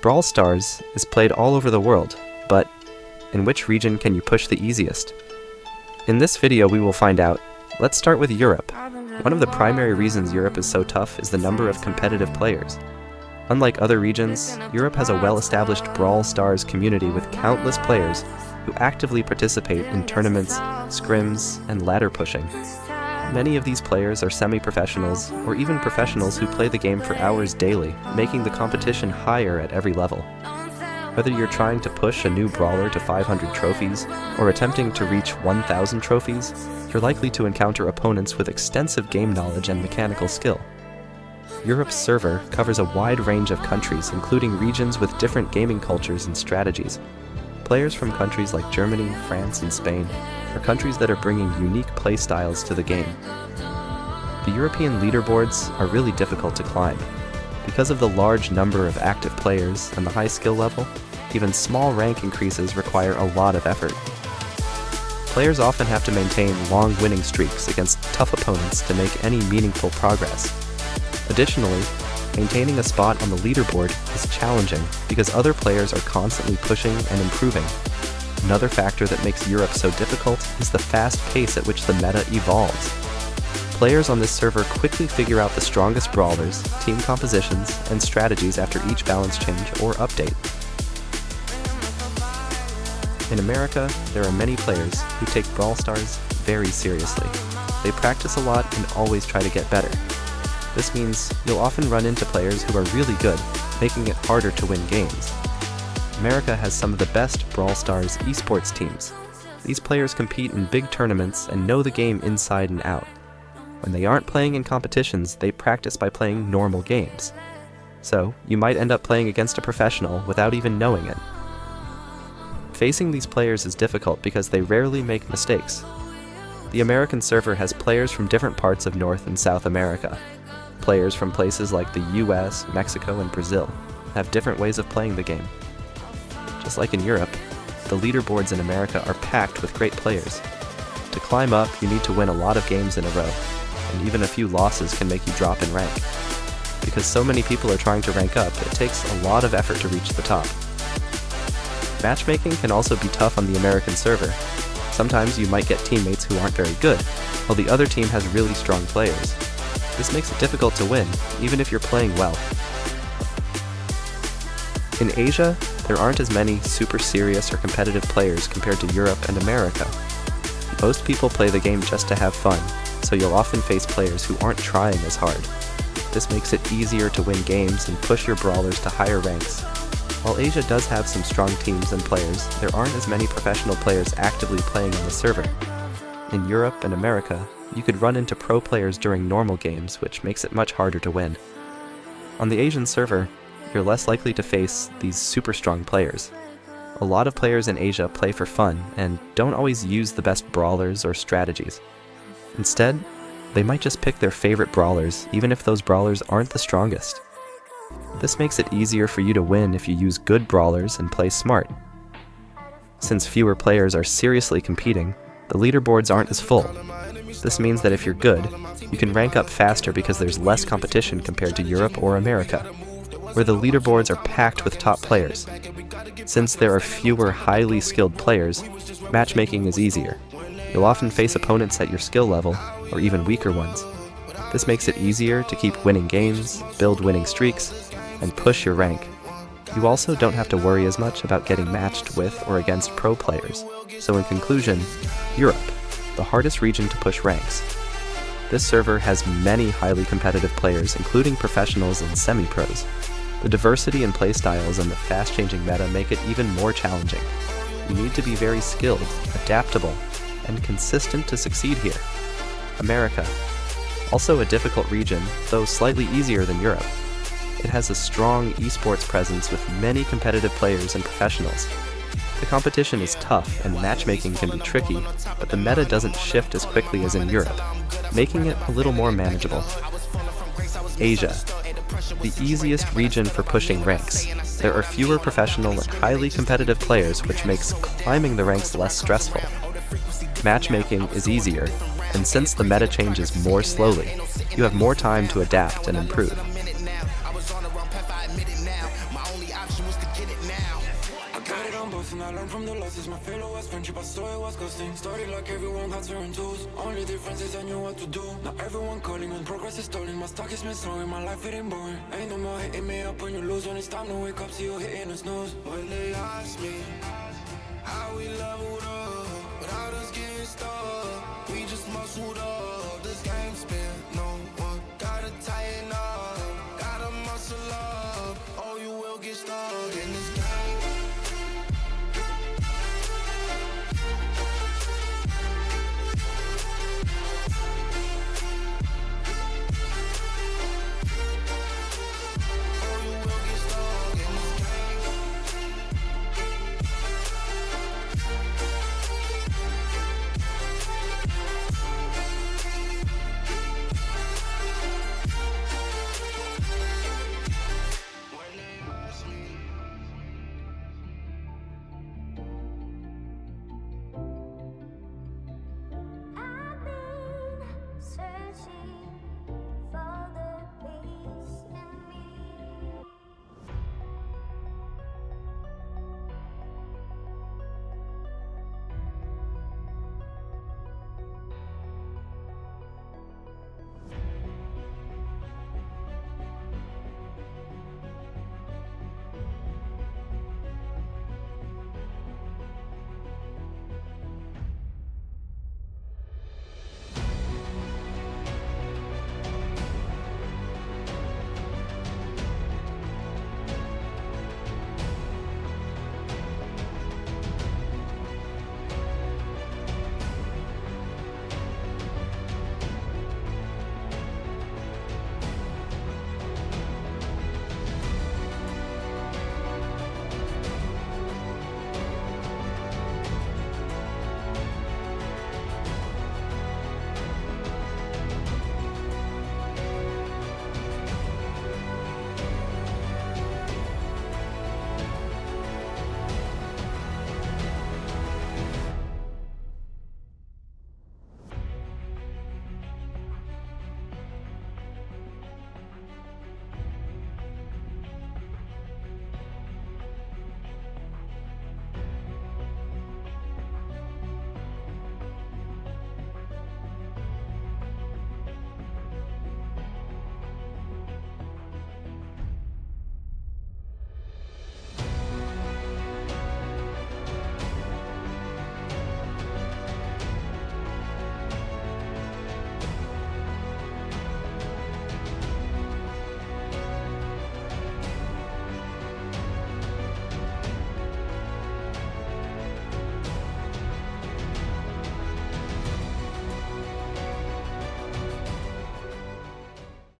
Brawl Stars is played all over the world, but in which region can you push the easiest? In this video we will find out. Let's start with Europe. One of the primary reasons Europe is so tough is the number of competitive players. Unlike other regions, Europe has a well-established Brawl Stars community with countless players who actively participate in tournaments, scrims, and ladder pushing. Many of these players are semi-professionals, or even professionals who play the game for hours daily, making the competition higher at every level. Whether you're trying to push a new brawler to 500 trophies, or attempting to reach 1,000 trophies, you're likely to encounter opponents with extensive game knowledge and mechanical skill. Europe's server covers a wide range of countries, including regions with different gaming cultures and strategies. Players from countries like Germany, France, and Spain are countries that are bringing unique play styles to the game. The European leaderboards are really difficult to climb. Because of the large number of active players and the high skill level, even small rank increases require a lot of effort. Players often have to maintain long winning streaks against tough opponents to make any meaningful progress. Additionally, maintaining a spot on the leaderboard is challenging because other players are constantly pushing and improving. Another factor that makes Europe so difficult is the fast pace at which the meta evolves. Players on this server quickly figure out the strongest brawlers, team compositions, and strategies after each balance change or update. In America, there are many players who take Brawl Stars very seriously. They practice a lot and always try to get better. This means you'll often run into players who are really good, making it harder to win games. America has some of the best Brawl Stars esports teams. These players compete in big tournaments and know the game inside and out. When they aren't playing in competitions, they practice by playing normal games. So, you might end up playing against a professional without even knowing it. Facing these players is difficult because they rarely make mistakes. The American server has players from different parts of North and South America. Players from places like the US, Mexico, and Brazil have different ways of playing the game. Just like in Europe, the leaderboards in America are packed with great players. To climb up, you need to win a lot of games in a row, and even a few losses can make you drop in rank. Because so many people are trying to rank up, it takes a lot of effort to reach the top. Matchmaking can also be tough on the American server. Sometimes you might get teammates who aren't very good, while the other team has really strong players. This makes it difficult to win, even if you're playing well. In Asia, there aren't as many super serious or competitive players compared to Europe and America. Most people play the game just to have fun, so you'll often face players who aren't trying as hard. This makes it easier to win games and push your brawlers to higher ranks. While Asia does have some strong teams and players, there aren't as many professional players actively playing on the server. In Europe and America, you could run into pro players during normal games, which makes it much harder to win. On the Asian server, you're less likely to face these super strong players. A lot of players in Asia play for fun and don't always use the best brawlers or strategies. Instead, they might just pick their favorite brawlers, even if those brawlers aren't the strongest. This makes it easier for you to win if you use good brawlers and play smart. Since fewer players are seriously competing, the leaderboards aren't as full. This means that if you're good, you can rank up faster because there's less competition compared to Europe or America, where the leaderboards are packed with top players. Since there are fewer highly skilled players, matchmaking is easier. You'll often face opponents at your skill level, or even weaker ones. This makes it easier to keep winning games, build winning streaks, and push your rank. You also don't have to worry as much about getting matched with or against pro players. So in conclusion, Europe, the hardest region to push ranks. This server has many highly competitive players, including professionals and semi-pros. The diversity in playstyles and the fast-changing meta make it even more challenging. You need to be very skilled, adaptable, and consistent to succeed here. America, also a difficult region, though slightly easier than Europe. It has a strong esports presence with many competitive players and professionals. The competition is tough and matchmaking can be tricky, but the meta doesn't shift as quickly as in Europe, making it a little more manageable. Asia, the easiest region for pushing ranks. There are fewer professional and highly competitive players, which makes climbing the ranks less stressful. Matchmaking is easier, and since the meta changes more slowly, you have more time to adapt and improve. chance to get it now. I got it on both and I learned from the losses. My failure was friendship, I saw it was costing. Started like everyone had certain tools. Only difference is I knew what to do. Now everyone calling when progress is stalling. My stock is been slowing, my life it ain't boring. Ain't no more hitting me up when you lose. When it's time to wake up, see you hitting the snooze. When they ask me how we leveled up without us getting stuck, we just muscled up.